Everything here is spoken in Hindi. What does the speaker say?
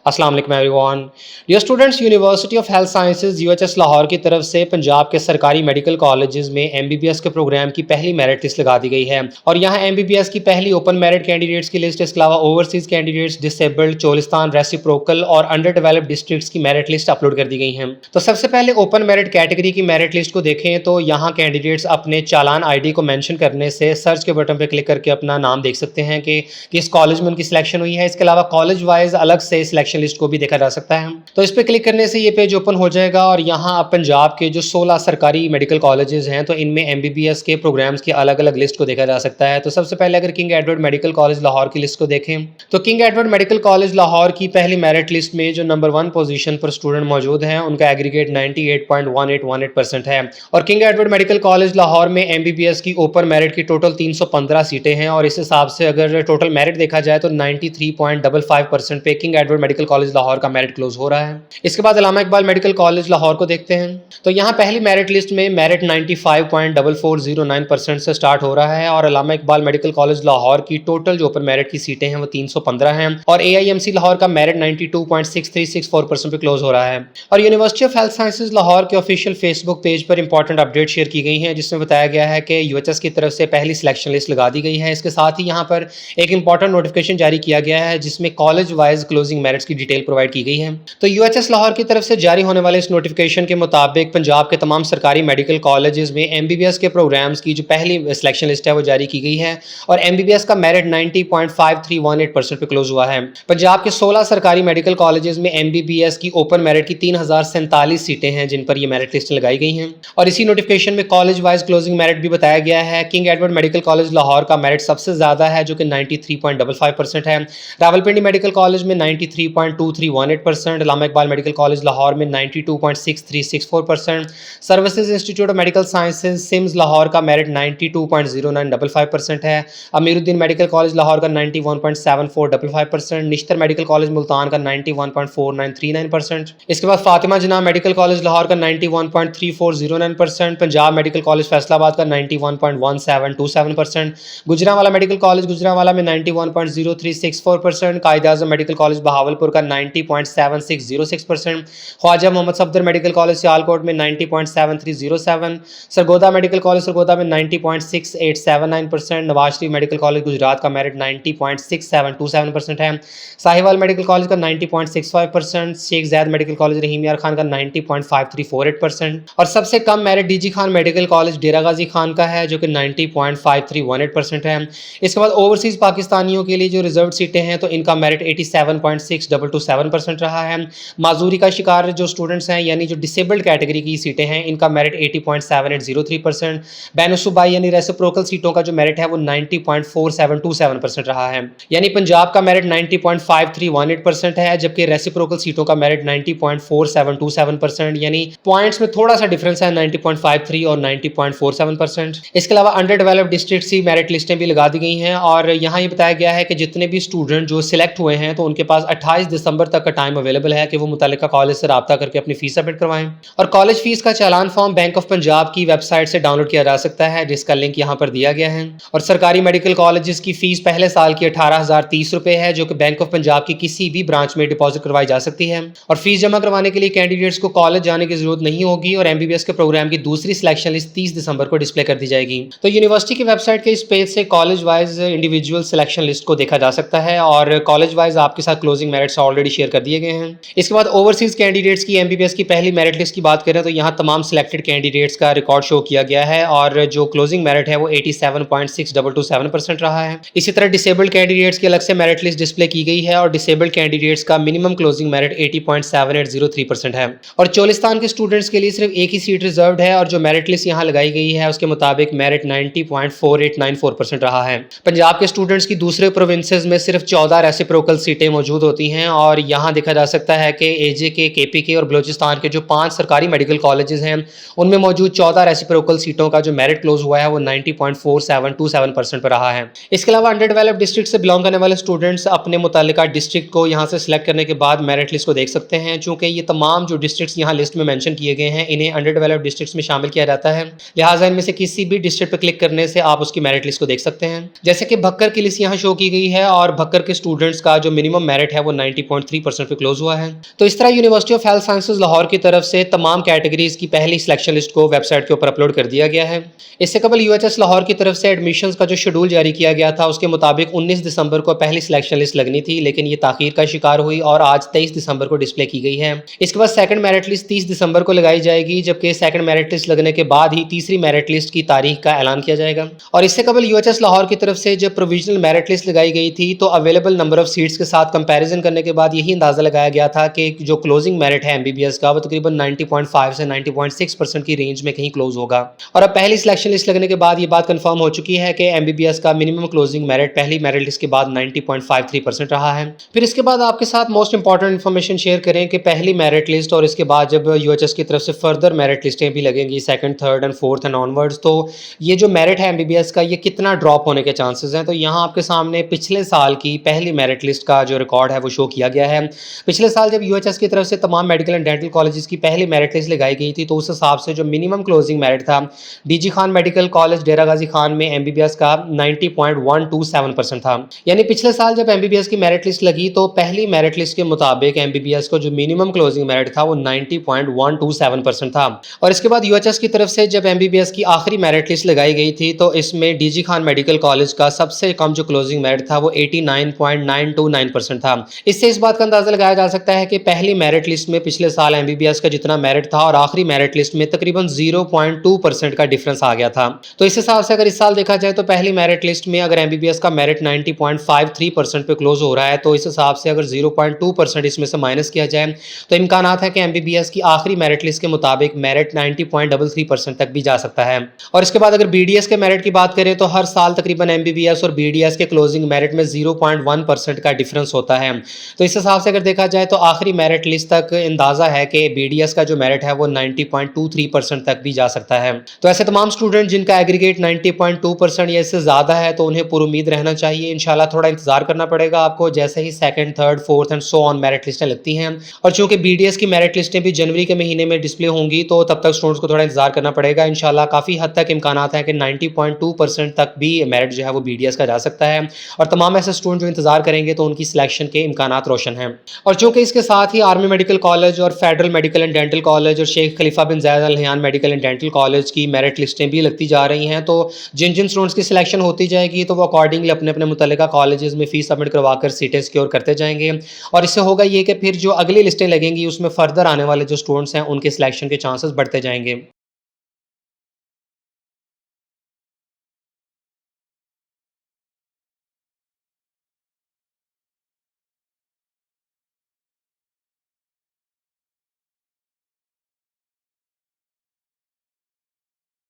अस्सलाम वालेकुम everyone. Dear students, university of health sciences UHS Lahore की तरफ से पंजाब के सरकारी मेडिकल कॉलेजेस में एमबीबीएस के प्रोग्राम की पहली मेरिट लिस्ट लगा दी गई है और यहाँ एमबीबीएस की पहली ओपन मेरिट कैंडिडेट्स की लिस्ट, इसके अलावा overseas candidates, disabled, Cholistan, reciprocal और अंडर डेवलप्ड डिस्ट्रिक्ट्स की मेरिट लिस्ट अपलोड कर दी गई हैं। तो सबसे पहले ओपन मेरिट कैटेगरी की मेरिट लिस्ट को देखें तो यहाँ कैंडिडेट्स अपने चालान आईडी को मेंशन करने से सर्च के बटन पर क्लिक करके अपना नाम देख सकते हैं कि किस कॉलेज में उनकी सिलेक्शन हुई है। इसके अलावा कॉलेज वाइज अलग से सिलेक्शन लिस्ट को भी देखा जा सकता है। तो इस पे क्लिक करने से ये पेज ओपन हो जाएगा और यहाँ पंजाब के जो 16 सरकारी मेडिकल कॉलेजेस हैं तो इनमें एमबीबीएस के प्रोग्राम्स की अलग अलग लिस्ट को देखा जा सकता है। तो सबसे पहले अगर king Edward medical college Lahore की लिस्ट को देखें तो king Edward medical college Lahore की पहली मेरिट लिस्ट में जो नंबर 1 पोजीशन पर स्टूडेंट मौजूद हैं उनका एग्रीगेट 98.1818% है। और king Edward medical college Lahore में एमबीबीएस की ओपन मेरिट की टोटल 315 सीटें हैं और इस हिसाब से अगर टोटल मेरिट देखा जाए तो 93.55% पे king Edward medical college Lahore का मेरिट क्लोज हो रहा है। इसके बाद अल्लामा इकबाल मेडिकल कॉलेज लाहौर को देखते हैं तो यहाँ पहली मेरिट लिस्ट में मेरिट 95.4409% से स्टार्ट हो रहा है और अल्लामा इकबाल मेडिकल कॉलेज लाहौर की टोटल जो ओपन मेरिट की सीटें हैं वो 315 हैं और एआईएमसी लाहौर का मेरिट 92.6364% पे क्लोज हो रहा है। और university of health sciences Lahore के ऑफिशियल फेसबुक पेज पर इंपॉर्टेंट अपडेट शेयर की गई है जिसमें बताया गया है कि यूएचएस की तरफ से पहली सिलेक्शन लिस्ट लगा दी गई है। इसके साथ ही यहाँ पर एक इंपॉर्टेंट नोटिफिकेशन जारी किया गया है जिसमें कॉलेज वाइज क्लोजिंग मेरिट्स की डिटेल प्रोवाइड की गई है। तो यूएचएस लाहौर की तरफ से जारी होने वाले इस नोटिफिकेशन के मुताबिक पंजाब के तमाम सरकारी मेडिकल कॉलेजेस में एमबीबीएस के प्रोग्राम्स की जो पहली सिलेक्शन लिस्ट है वो जारी की गई है और एमबीबीएस का मेरिट 90.5318% पे क्लोज हुआ है। पंजाब के 16 सरकारी मेडिकल कॉलेजेस में एमबीबीएस की ओपन मेरिट की 3047 सीटें हैं जिन पर ये मेरिट लिस्ट लगाई गई हैं और इसी नोटिफिकेशन में कॉलेज वाइज क्लोजिंग मेरिट भी बताया गया है। King Edward medical college Lahore का मेरिट सबसे ज्यादा है जो कि 93.55% है। रावलपिंडी मेडिकल कॉलेज में 93.2318%, अल्लामा इकबाल मेडिकल कॉलेज लाहौर में 92.6364%, services institute of medical sciences SIMS Lahore का मेरिट 92.0955% है। अमीरुद्दीन मेडिकल कॉलेज लाहौर का 91.7455%, निश्तर मेडिकल कॉलेज मुल्तान का 91.4939%। इसके बाद फातिमा जना मेडिकल कॉलेज लाहौर का 91.3409%, पंजाब मेडिकल कॉलेज फैसलाबाद का 91.1727%, गुजरांवाला मेडिकल कॉलेज गुजरांवाला में 91.0364%, कायद-ए-आज़म मेडिकल कॉलेज बहावलपुर का 90.7606%, ख्वाजा मोहम्मद सफदर मेडिकल कॉलेज सियालकोट में 90.7307, सरगोदा मेडिकल कॉलेज सरगोदा में 90.6879%, नवाज शरीफ मेडिकल कॉलेज गुजरात का मेरिट 90.6727% है, साहिवाल मेडिकल कॉलेज का 90.65%, शेख ज़ैद मेडिकल कॉलेज रहीम यार खान का 90.5348% और सबसे कम merit DG Khan medical college Dera Ghazi Khan का है जो कि 90.5318% है। इसके बाद ओवरसीज पाकिस्तानियों के लिए जो रिजर्व सीटें हैं तो इनका मेरिट 87.6227% रहा है। माजूरी का शिकार जो स्टूडेंट्स हैं यानी जो डिसेबल्ड कैटेगरी की सीटें हैं इनका मेरिट 80.7803%, बैनुसूबाई यानी रेसिप्रोकल सीटों का जो मेरिट है वो 90.4727% रहा है। यानी पंजाब का मेरिट 90.5318% है जबकि रेसिप्रोकल सीटों का मेरिट 90.4727%, यानी पॉइंट्स में थोड़ा सा डिफरेंस है 90.53 और 90.47%। इसके अलावा अंडर डेवलप्ड डिस्ट्रिक्ट की मेरिट लिस्टें भी लगा दी गई हैं और यहाँ ये बताया गया है कि जितने भी स्टूडेंट जो सिलेक्ट हुए हैं तो उनके पास 28 दिसंबर तक का टाइम अवेलेबल है कि वो मुतालिका कॉलेज से राब्ता करके अपनी फीस सबमिट करवाएं और कॉलेज फीस का चालान फॉर्म बैंक ऑफ पंजाब की वेबसाइट से डाउनलोड किया जा सकता है जिसका लिंक यहाँ पर दिया गया है। और सरकारी मेडिकल कॉलेजेस की फीस पहले साल की 18,030 रुपए है जो कि बैंक ऑफ पंजाब की किसी भी ब्रांच में डिपॉजिट करवाई जा सकती है और फीस जमा करवाने के लिए कैंडिडेट्स को कॉलेज जाने की जरूरत नहीं होगी और एमबीबीएस के प्रोग्राम की दूसरी सिलेक्शन लिस्ट 30 दिसंबर को डिस्प्ले कर दी जाएगी। तो यूनिवर्सिटी की वेबसाइट के इस पेज से college wise individual selection list को देखा जा सकता है और कॉलेज वाइज आपके साथ क्लोजिंग मेरिट्स ऑलरेडी शेयर कर दिए गए हैं। इसके बाद ओवरसीज कैंडिडेट्स की एमबीबीएस की पहली मेरिट लिस्ट की बात करें तो यहाँ तमाम सिलेक्टेड कैंडिडेट्स का रिकॉर्ड शो किया गया है और जो क्लोजिंग मेरिट है वो 87.6227% रहा है। इसी तरह डिसेबल्ड कैंडिडेट्स की अलग से मेरिट लिस्ट डिस्प्ले की गई है और डिसेबल्ड कैंडिडेट्स का मिनिमम क्लोजिंग मेरिट 80.7803% है और चोलिस्तान के स्टूडेंट्स के लिए सिर्फ एक ही सीट रिजर्व्ड है और जो मेरिट लिस्ट यहाँ लगाई गई है उसके मुताबिक मेरिट 90.4894% रहा है। पंजाब के स्टूडेंट्स की दूसरे प्रोविंसेस में सिर्फ 14 रेसिप्रोकल सीटें मौजूद होती हैं और यहाँ देखा जा सकता है कि एजे के, केपीके और बलूचिस्तान के जो 5 सरकारी मेडिकल कॉलेजेस हैं उनमें मौजूद 14 रेसिप्रोकल सीटों का जो मेरिट क्लोज हुआ है वो 90.4727% पर रहा है। इसके अलावा अंडर डेवलप्ड डिस्ट्रिक्ट से बिलोंग करने वाले स्टूडेंट्स अपने मुतालिका डिस्ट्रिक्ट को यहाँ से सिलेक्ट करने के बाद मेरिट लिस्ट को देख सकते हैं। चूंकि ये तमाम जो डिस्ट्रिक्ट्स यहाँ लिस्ट में मेंशन किए गए हैं इन्हें अंडर डेवलप्ड डिस्ट्रिक्ट्स में शामिल किया जाता है, लिहाजा इनमें से किसी भी डिस्ट्रिक्ट पर क्लिक करने से आप उसकी मेरिट लिस्ट को देख सकते हैं। जैसे कि भक्कर की लिस्ट यहाँ शो की गई है और भक्कर के स्टूडेंट्स का जो मिनिमम मेरिट है वो 90.3% पे क्लोज हुआ है। तो इस तरह university of health sciences Lahore की तरफ से तमाम कैटेगरीज की पहली सिलेक्शन लिस्ट को वेबसाइट के ऊपर अपलोड कर दिया गया है। इससे कबल यूएचएस लाहौर की तरफ से एडमिशन्स का जो शेड्यूल जारी किया गया था उसके मुताबिक 19 दिसंबर को पहली सिलेक्शन लिस्ट लगनी थी, लेकिन ये ताखीर का शिकार हुई और आज 23 दिसंबर को डिस्प्ले की गई है। इसके बाद सेकंड मेरिट लिस्ट 30 दिसंबर को लगाई जाएगी, जबकि सेकंड मेरिट लिस्ट लगने के बाद ही तीसरी मेरिट लिस्ट की तारीख का ऐलान किया जाएगा। और इससे कबल यूएचएस लाहौर की तरफ से जब प्रोविजनल मेरिट लिस्ट लगाई गई थी तो अवेलेबल नंबर ऑफ सीट्स के साथ कंपैरिजन करने के बाद यही अंदाजा लगाया गया था कि जो क्लोजिंग मेरिट है एमबीबीएस का वो तकरीबन 90.5 से 90.6% की रेंज में कहीं क्लोज होगा। और अब पहली सिलेक्शन लिस्ट लगने के बाद ये बात कंफर्म हो चुकी है कि एमबीबीएस का मिनिमम क्लोजिंग मेरिट पहली मेरिट लिस्ट के बाद 90.53% रहा है। फिर इसके बाद आपके साथ मोस्ट इंपॉर्टेंट इन्फॉर्मेशन शेयर करें कि पहली मेरिट लिस्ट और इसके बाद जब यूएचएस की तरफ से फर्दर मेरिट लिस्टें भी लगेंगी second, third and fourth and onwards, तो ये जो मेरिट है एमबीबीएस का ये कितना ड्रॉप होने के चांसेस हैं। तो यहाँ आपके सामने पिछले साल की पहली मेरिट लिस्ट का जो रिकॉर्ड है वो शो किया गया है। पिछले साल जब यूएचएस की तरफ से तमाम मेडिकल एंड डेंटल कॉलेजेस की पहली मेरिट लिस्ट लगाई गई थी तो उस हिसाब से जो मिनिमम क्लोजिंग मेरिट था DG Khan medical college Dera Ghazi Khan में एमबीबीएस का 90.127% था। यानी पिछले साल जब एमबीबीएस की मेरिट लिस्ट लगी तो पहली मेरिट लिस्ट के मुताबिक एमबीबीएस को जो मिनिमम क्लोजिंग मेरिट था वो 90.127% था। और इसके बाद यूएचएस की तरफ से जब एमबीबीएस की आखिरी मेरिट लिस्ट लगाई गई थी तो इसमें डीजी खान मेडिकल कॉलेज का सबसे कम जो क्लोजिंग मेरिट था वो 89.929% था। इससे इस बात का अंदाजा लगाया जा सकता है कि पहली मेरिट लिस्ट में पिछले साल एमबीबीएस का जितना मेरिट था और आखिरी मेरिट लिस्ट में तकरीबन 0.2% का डिफरेंस आ गया था। तो इस हिसाब से अगर इस साल देखा जाए तो पहली मेरिट लिस्ट में अगर एमबीबीएस का मेरिट 90.53% पे क्लोज हो रहा है तो इस हिसाब से अगर 0.2% इसमें से माइनस किया जाए तो इम्कानात है कि एमबीबीएस की आखिरी मेरिट लिस्ट के मुताबिक मेरिट 90.33% तक भी जा सकता है। और इसके बाद अगर बीडीएस के मेरिट की बात करें तो हर साल तकरीबन एमबीबीएस और बीडीएस के क्लोजिंग मेरिट में 0.1% का डिफरेंस होता है। तो इस हिसाब से अगर देखा जाए तो आखिरी मेरिट लिस्ट तक अंदाजा है कि बीडीएस का जो मेरिट है वो 90.23% तक भी जा सकता है। तो ऐसे तमाम स्टूडेंट जिनका एग्रीगेट 90.2% या इससे ज़्यादा है तो उन्हें पुरुमीद रहना चाहिए। इंशाल्लाह थोड़ा इंतजार करना पड़ेगा आपको जैसे ही second, third, fourth and so on merit लिस्टें लगती हैं। और चूंकि बीडीएस की मेरिट लिस्टें भी जनवरी के महीने में डिस्प्ले होंगी तो तब तक स्टूडेंट्स को थोड़ा इंतजार करना पड़ेगा। इंशाल्लाह काफ़ी हद तक इम्कानात है कि 90.2% तक भी मेरिट जो है वो बीडीएस का जा सकता है। और तमाम ऐसे स्टूडेंट जो इंतजार करेंगे तो उनकी सिलेक्शन के इम्कानात रोशन हैं। और चूंकि इसके साथ ही आर्मी मेडिकल कॉलेज और federal medical and dental college और Sheikh Khalifa bin Zayed Al Nahyan medical and dental college की मेरिट लिस्टें भी लगती जा रही हैं, तो जिन जिन स्टूडेंट्स की सिलेक्शन होती जाएगी तो वो अकॉर्डिंगली अपने अपने मुतल्लिका कॉलेजेस में फीस सबमिट करवाकर सीटें सिक्योर करते जाएंगे। और इससे होगा ये कि फिर जो अगली लिस्टें लगेंगी उसमें फर्दर आने वाले जो स्टूडेंट्स हैं उनके सिलेक्शन के चांसेस बढ़ते जाएंगे।